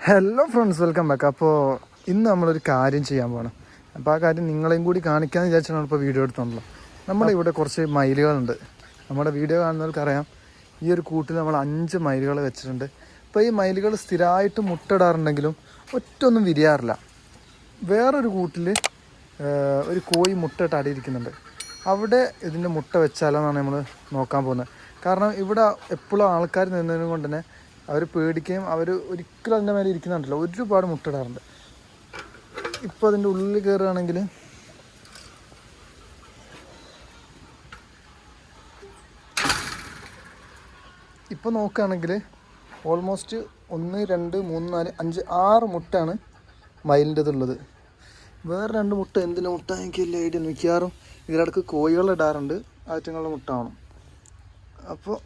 Hello friends, welcome back. അപ്പോൾ ഇന്ന് നമ്മളൊരു കാര്യം ചെയ്യാൻ പോകണം. അപ്പോൾ ആ കാര്യം നിങ്ങളെയും കൂടി കാണിക്കാമെന്ന് വിചാരിച്ചാണ് ഇപ്പോൾ വീഡിയോ എടുത്തോണ്ടല്ലോ. നമ്മുടെ ഇവിടെ കുറച്ച് മയിലുകളുണ്ട്. നമ്മുടെ വീഡിയോ കാണുന്നവർക്കറിയാം, ഈ ഒരു കൂട്ടിൽ നമ്മൾ 5 മയിലുകൾ വെച്ചിട്ടുണ്ട്. അപ്പോൾ ഈ മയിലുകൾ സ്ഥിരമായിട്ട് മുട്ടയിടാറുണ്ടെങ്കിലും ഒറ്റൊന്നും വിരിയാറില്ല. വേറൊരു കൂട്ടിൽ ഒരു കോഴി മുട്ടയിട്ട് അടിയിരിക്കുന്നുണ്ട്. അവിടെ ഇതിൻ്റെ മുട്ട വെച്ചാലോന്നാണ് നമ്മൾ നോക്കാൻ പോകുന്നത്. കാരണം ഇവിടെ എപ്പോഴും ആൾക്കാർ നിന്നതിനും കൊണ്ട് തന്നെ അവർ പേടിക്കുകയും അവർ ഒരിക്കലും അതിൻ്റെ മേലെ ഇരിക്കുന്നുണ്ടല്ലോ, ഒരുപാട് മുട്ടയിടാറുണ്ട്. ഇപ്പോൾ അതിൻ്റെ ഉള്ളിൽ കയറുകയാണെങ്കിൽ ഇപ്പോൾ നോക്കുകയാണെങ്കിൽ ഓൾമോസ്റ്റ് 1, 2, 3, 4, 5, 6 മുട്ടയാണ് മയിലിൻ്റെതുള്ളത്. വേറെ 2 മുട്ട എന്തിൻ്റെ മുട്ട എനിക്ക് വലിയ ഐഡിയ. മിക്കവാറും ഇതിലിടക്ക് കോഴികളിടാറുണ്ട്, ആറ്റങ്ങളുടെ മുട്ട ആവണം. അപ്പോൾ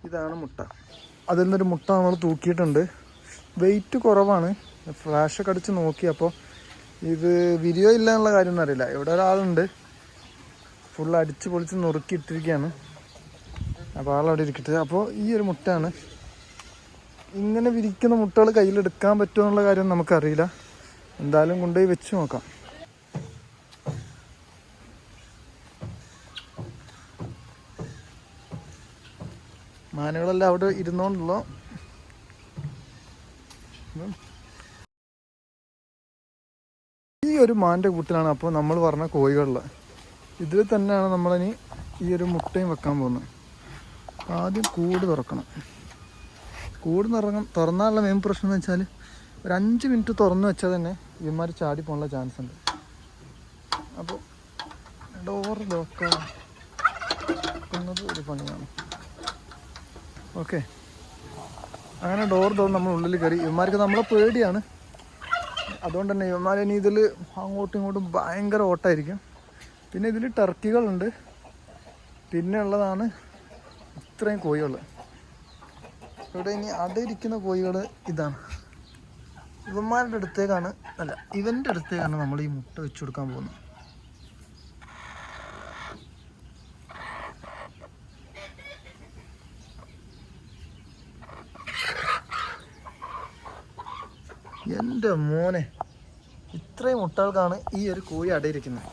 ഇതാണ് മുട്ട. അതിൽ നിന്നൊരു മുട്ട നമ്മൾ തൂക്കിയിട്ടുണ്ട്. വെയിറ്റ് കുറവാണ്. ഫ്ലാഷൊക്കെ അടിച്ച് നോക്കിയപ്പോൾ ഇത് വിരിയോ ഇല്ല എന്നുള്ള കാര്യമൊന്നും അറിയില്ല. ഇവിടെ ഒരാളുണ്ട്, ഫുൾ അടിച്ച് പൊളിച്ച് നുറുക്കിയിട്ടിരിക്കുകയാണ്. അപ്പോൾ ആളവിടെ ഇരിക്കട്ടെ. അപ്പോൾ ഈ ഒരു മുട്ടയാണ്. ഇങ്ങനെ വിരിക്കുന്ന മുട്ടകൾ കയ്യിലെടുക്കാൻ പറ്റുമോ എന്നുള്ള കാര്യം നമുക്കറിയില്ല. എന്തായാലും കൊണ്ടുപോയി വെച്ച് നോക്കാം. മാനുകളെല്ലാം അവിടെ ഇരുന്നോണ്ടല്ലോ. ഈ ഒരു മാൻ്റെ കൂട്ടിലാണ് അപ്പോൾ നമ്മൾ പറഞ്ഞ കോഴികളിൽ. ഇതിൽ തന്നെയാണ് നമ്മളിനി ഈ ഒരു മുട്ടയും വെക്കാൻ പോകുന്നത്. ആദ്യം കൂട് തുറക്കണം. കൂട് തുറന്നാലുള്ള മെയിൻ പ്രശ്നം എന്ന് വെച്ചാൽ ഒരു 5 മിനിറ്റ് തുറന്ന് വെച്ചാൽ തന്നെ ഇവന്മാർ ചാടി പോകാനുള്ള ചാൻസ് ഉണ്ട്. അപ്പോൾ ഡോർ ലോക്കാക്കുന്നത് ഒരു പണിയാണ്. ഓക്കെ, അങ്ങനെ ഡോർ തുറന്ന് നമ്മൾ ഉള്ളിൽ കയറി. ഇവന്മാർക്ക് നമ്മളെ പേടിയാണ്. അതുകൊണ്ട് തന്നെ ഇവന്മാരിനി ഇതിൽ അങ്ങോട്ടും ഇങ്ങോട്ടും ഭയങ്കര ഓട്ടമായിരിക്കും. പിന്നെ ഇതിൽ ടർക്കികളുണ്ട്. പിന്നെ ഉള്ളതാണ് ഇത്രയും കോഴികൾ. ഇവിടെ ഇനി അടയിരിക്കുന്ന കോഴികൾ ഇതാണ്. ഇവന്മാരുടെ അടുത്തേക്കാണ്, അല്ല ഇവൻ്റെ അടുത്തേക്കാണ് നമ്മൾ ഈ മുട്ട വെച്ച് കൊടുക്കാൻ പോകുന്നത്. എൻ്റെ മോനെ, ഇത്രയും മുട്ടകൾക്കാണ് ഈ ഒരു കോഴി അടയിരിക്കുന്നത്.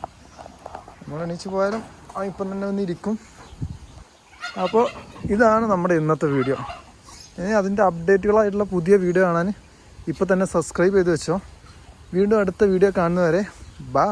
നമ്മൾ എണീച്ച് പോയാലും ഇപ്പം തന്നെ ഒന്ന് ഇരിക്കും. അപ്പോൾ ഇതാണ് നമ്മുടെ ഇന്നത്തെ വീഡിയോ. ഇനി അതിൻ്റെ അപ്ഡേറ്റുകളായിട്ടുള്ള പുതിയ വീഡിയോ കാണാൻ ഇപ്പോൾ തന്നെ സബ്സ്ക്രൈബ് ചെയ്ത് വെച്ചോ. വീണ്ടും അടുത്ത വീഡിയോ കാണുന്നവരെ ബൈ.